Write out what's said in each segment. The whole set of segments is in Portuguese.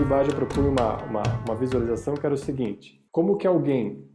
Bhajan propunha uma visualização que era o seguinte: como que alguém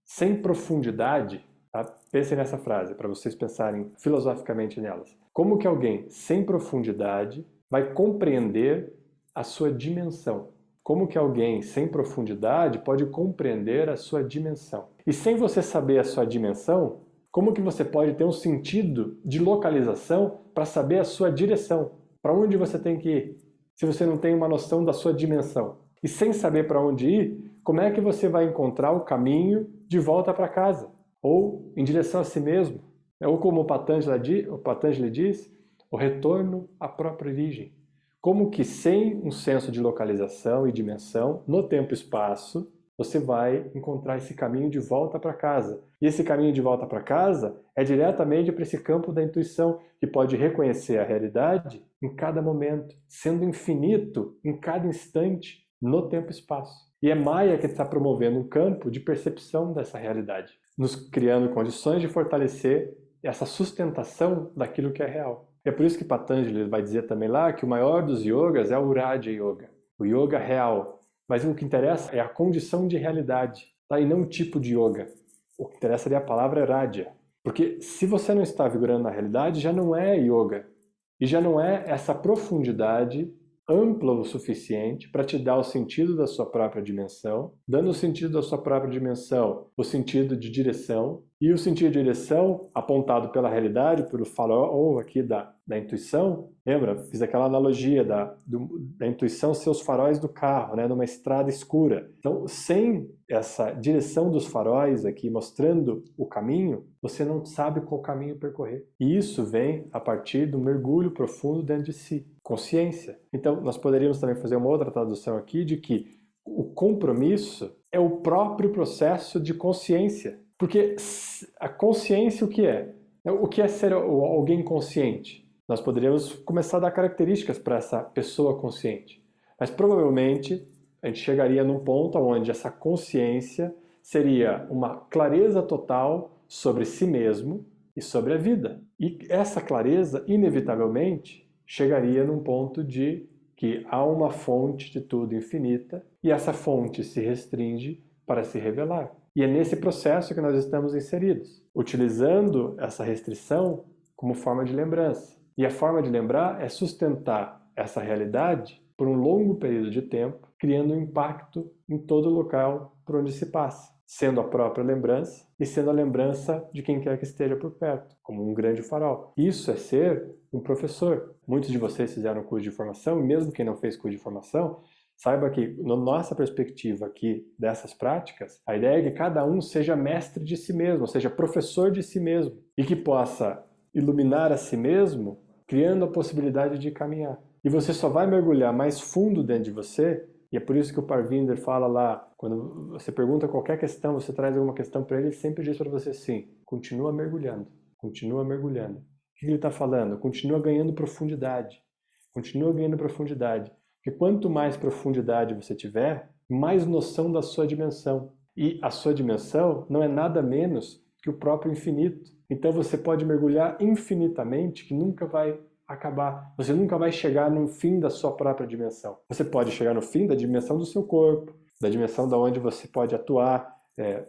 sem profundidade, tá? Pensem nessa frase, para vocês pensarem filosoficamente nelas. Como que alguém sem profundidade vai compreender a sua dimensão? Como que alguém sem profundidade pode compreender a sua dimensão? E sem você saber a sua dimensão, como que você pode ter um sentido de localização para saber a sua direção? Para onde você tem que ir? Se você não tem uma noção da sua dimensão. E sem saber para onde ir, como é que você vai encontrar o caminho de volta para casa? Ou em direção a si mesmo? Ou como o Patanjali diz, o retorno à própria origem. Como que sem um senso de localização e dimensão, no tempo e espaço, você vai encontrar esse caminho de volta para casa. E esse caminho de volta para casa é diretamente para esse campo da intuição, que pode reconhecer a realidade em cada momento, sendo infinito em cada instante, no tempo e espaço. E é Maya que está promovendo um campo de percepção dessa realidade, nos criando condições de fortalecer essa sustentação daquilo que é real. É por isso que Patanjali vai dizer também lá que o maior dos yogas é o Raja Yoga, o yoga real. Mas o que interessa é a condição de realidade, tá? E não o tipo de yoga. O que interessa ali é a palavra Raja. Porque se você não está vigorando na realidade, já não é yoga. E já não é essa profundidade ampla o suficiente para te dar o sentido da sua própria dimensão, dando o sentido da sua própria dimensão, o sentido de direção, e o sentido de direção apontado pela realidade, pelo farol aqui da intuição. Lembra? Fiz aquela analogia da intuição ser os faróis do carro, né? Numa estrada escura. Então, sem essa direção dos faróis aqui mostrando o caminho, você não sabe qual caminho percorrer. E isso vem a partir do mergulho profundo dentro de si, consciência. Então, nós poderíamos também fazer uma outra tradução aqui de que o compromisso é o próprio processo de consciência. Porque a consciência o que é? O que é ser alguém consciente? Nós poderíamos começar a dar características para essa pessoa consciente. Mas provavelmente a gente chegaria num ponto onde essa consciência seria uma clareza total sobre si mesmo e sobre a vida. E essa clareza, inevitavelmente, chegaria num ponto de que há uma fonte de tudo infinita e essa fonte se restringe para se revelar. E é nesse processo que nós estamos inseridos, utilizando essa restrição como forma de lembrança. E a forma de lembrar é sustentar essa realidade por um longo período de tempo, criando um impacto em todo o local por onde se passa, sendo a própria lembrança e sendo a lembrança de quem quer que esteja por perto, como um grande farol. Isso é ser um professor. Muitos de vocês fizeram curso de formação, e mesmo quem não fez curso de formação, saiba que, na nossa perspectiva aqui dessas práticas, a ideia é que cada um seja mestre de si mesmo, ou seja, professor de si mesmo, e que possa iluminar a si mesmo, criando a possibilidade de caminhar. E você só vai mergulhar mais fundo dentro de você, e é por isso que o Parvinder fala lá, quando você pergunta qualquer questão, você traz alguma questão para ele sempre diz para você assim: continua mergulhando, continua mergulhando. O que ele está falando? Continua ganhando profundidade, continua ganhando profundidade. Porque quanto mais profundidade você tiver, mais noção da sua dimensão. E a sua dimensão não é nada menos que o próprio infinito. Então você pode mergulhar infinitamente que nunca vai acabar. Você nunca vai chegar no fim da sua própria dimensão. Você pode chegar no fim da dimensão do seu corpo, da dimensão de onde você pode atuar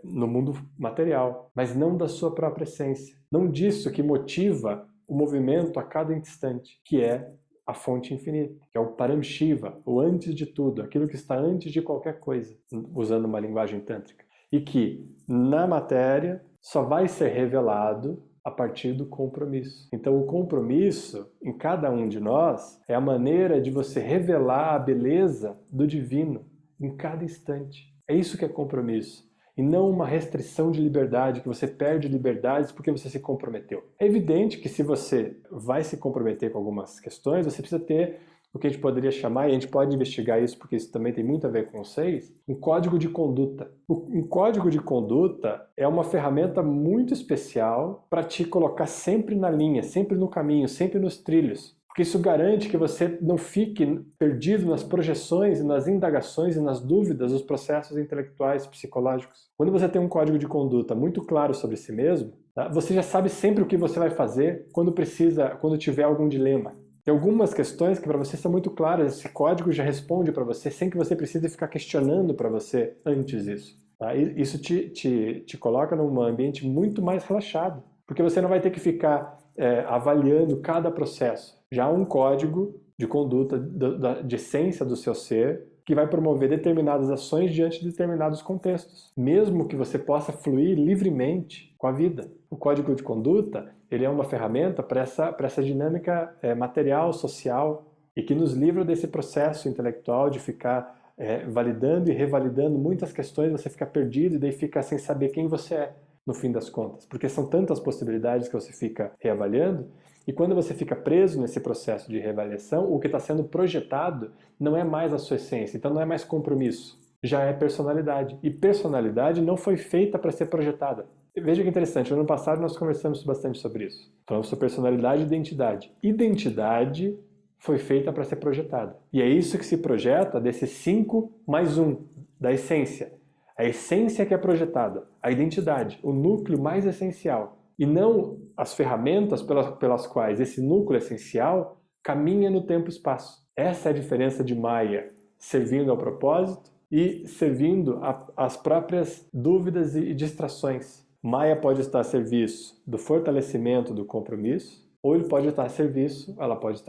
no mundo material, mas não da sua própria essência. Não disso que motiva o movimento a cada instante, que é a fonte infinita, que é o Paramshiva, o antes de tudo, aquilo que está antes de qualquer coisa, usando uma linguagem tântrica. E que, na matéria, só vai ser revelado a partir do compromisso. Então, o compromisso, em cada um de nós, é a maneira de você revelar a beleza do divino em cada instante. É isso que é compromisso. E não uma restrição de liberdade, que você perde liberdades porque você se comprometeu. É evidente que se você vai se comprometer com algumas questões, você precisa ter o que a gente poderia chamar, e a gente pode investigar isso porque isso também tem muito a ver com vocês, um código de conduta. Um código de conduta é uma ferramenta muito especial para te colocar sempre na linha, sempre no caminho, sempre nos trilhos. Porque isso garante que você não fique perdido nas projeções, nas indagações e nas dúvidas dos processos intelectuais, psicológicos. Quando você tem um código de conduta muito claro sobre si mesmo, tá? Você já sabe sempre o que você vai fazer quando tiver algum dilema. Tem algumas questões que para você são muito claras, esse código já responde para você sem que você precise ficar questionando para você antes disso. Tá? Isso te coloca num ambiente muito mais relaxado, porque você não vai ter que ficar avaliando cada processo. Já há um código de conduta, de essência do seu ser, que vai promover determinadas ações diante de determinados contextos, mesmo que você possa fluir livremente com a vida. O código de conduta, ele é uma ferramenta para essa dinâmica material, social, e que nos livra desse processo intelectual de ficar validando e revalidando muitas questões, você fica perdido e daí fica sem saber quem você é, no fim das contas. Porque são tantas possibilidades que você fica reavaliando, e quando você fica preso nesse processo de reavaliação, o que está sendo projetado não é mais a sua essência, então não é mais compromisso, já é personalidade. E personalidade não foi feita para ser projetada. Veja que interessante, no ano passado nós conversamos bastante sobre isso. Falamos sobre personalidade e identidade. Identidade foi feita para ser projetada. E é isso que se projeta desses 5 mais 1, da essência. A essência que é projetada, a identidade, o núcleo mais essencial. E não as ferramentas pelas quais esse núcleo essencial caminha no tempo e espaço. Essa é a diferença de Maya, servindo ao propósito e servindo às próprias dúvidas e distrações. Maya pode estar a serviço do fortalecimento do compromisso, ou ela pode estar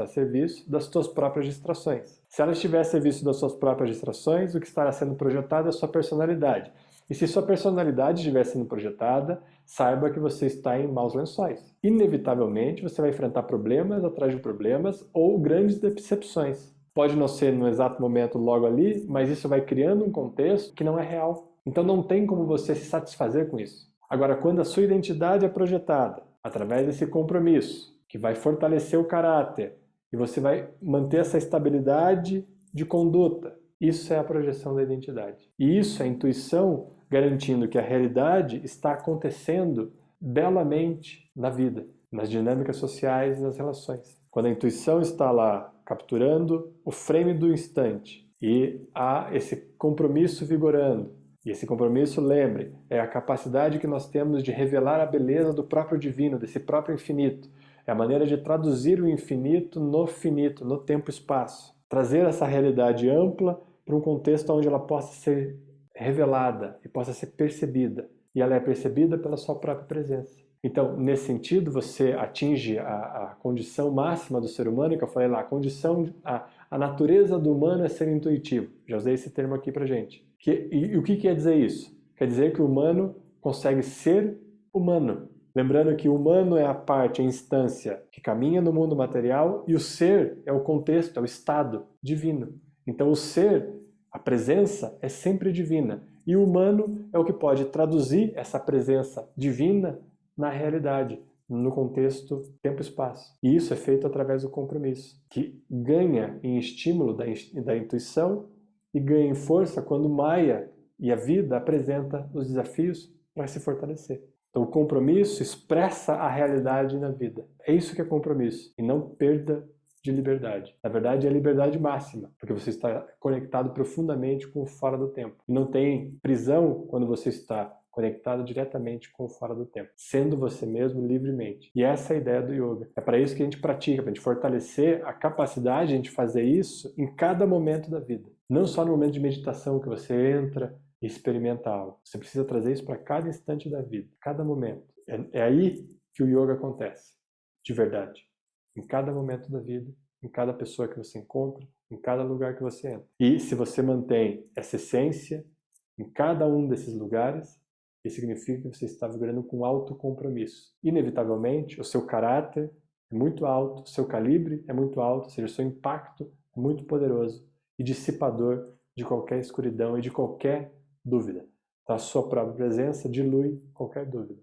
a serviço das suas próprias distrações. Se ela estiver a serviço das suas próprias distrações, o que estará sendo projetado é a sua personalidade. E se sua personalidade estiver sendo projetada, saiba que você está em maus lençóis. Inevitavelmente, você vai enfrentar problemas atrás de problemas ou grandes decepções. Pode não ser no exato momento logo ali, mas isso vai criando um contexto que não é real. Então não tem como você se satisfazer com isso. Agora, quando a sua identidade é projetada através desse compromisso, que vai fortalecer o caráter, e você vai manter essa estabilidade de conduta, isso é a projeção da identidade. E isso é a intuição garantindo que a realidade está acontecendo belamente na vida, nas dinâmicas sociais e nas relações. Quando a intuição está lá capturando o frame do instante e há esse compromisso vigorando, e esse compromisso, lembre, é a capacidade que nós temos de revelar a beleza do próprio divino, desse próprio infinito. É a maneira de traduzir o infinito, no tempo e espaço. Trazer essa realidade ampla para um contexto onde ela possa ser revelada e possa ser percebida. E ela é percebida pela sua própria presença. Então, nesse sentido, você atinge a condição máxima do ser humano, que eu falei lá, a natureza do humano é ser intuitivo. Já usei esse termo aqui pra gente. E o que quer dizer isso? Quer dizer que o humano consegue ser humano. Lembrando que o humano é a parte, a instância que caminha no mundo material e o ser é o contexto, é o estado divino. Então o ser, a presença, é sempre divina. E o humano é o que pode traduzir essa presença divina na realidade, no contexto tempo-espaço. E isso é feito através do compromisso, que ganha em estímulo da intuição e ganha em força quando Maya e a vida apresenta os desafios para se fortalecer. Então o compromisso expressa a realidade na vida. É isso que é compromisso, e não perda de liberdade. Na verdade é a liberdade máxima, porque você está conectado profundamente com o fora do tempo. E não tem prisão quando você está conectado diretamente com o fora do tempo, sendo você mesmo livremente. E essa é a ideia do yoga. É para isso que a gente pratica, para a gente fortalecer a capacidade de a gente fazer isso em cada momento da vida. Não só no momento de meditação que você entra e experimenta algo. Você precisa trazer isso para cada instante da vida, cada momento. É aí que o yoga acontece, de verdade. Em cada momento da vida, em cada pessoa que você encontra, em cada lugar que você entra. E se você mantém essa essência em cada um desses lugares, isso significa que você está vibrando com alto compromisso. Inevitavelmente, o seu caráter é muito alto, o seu calibre é muito alto, ou seja, o seu impacto é muito poderoso e dissipador de qualquer escuridão e de qualquer dúvida. Então, a sua própria presença dilui qualquer dúvida.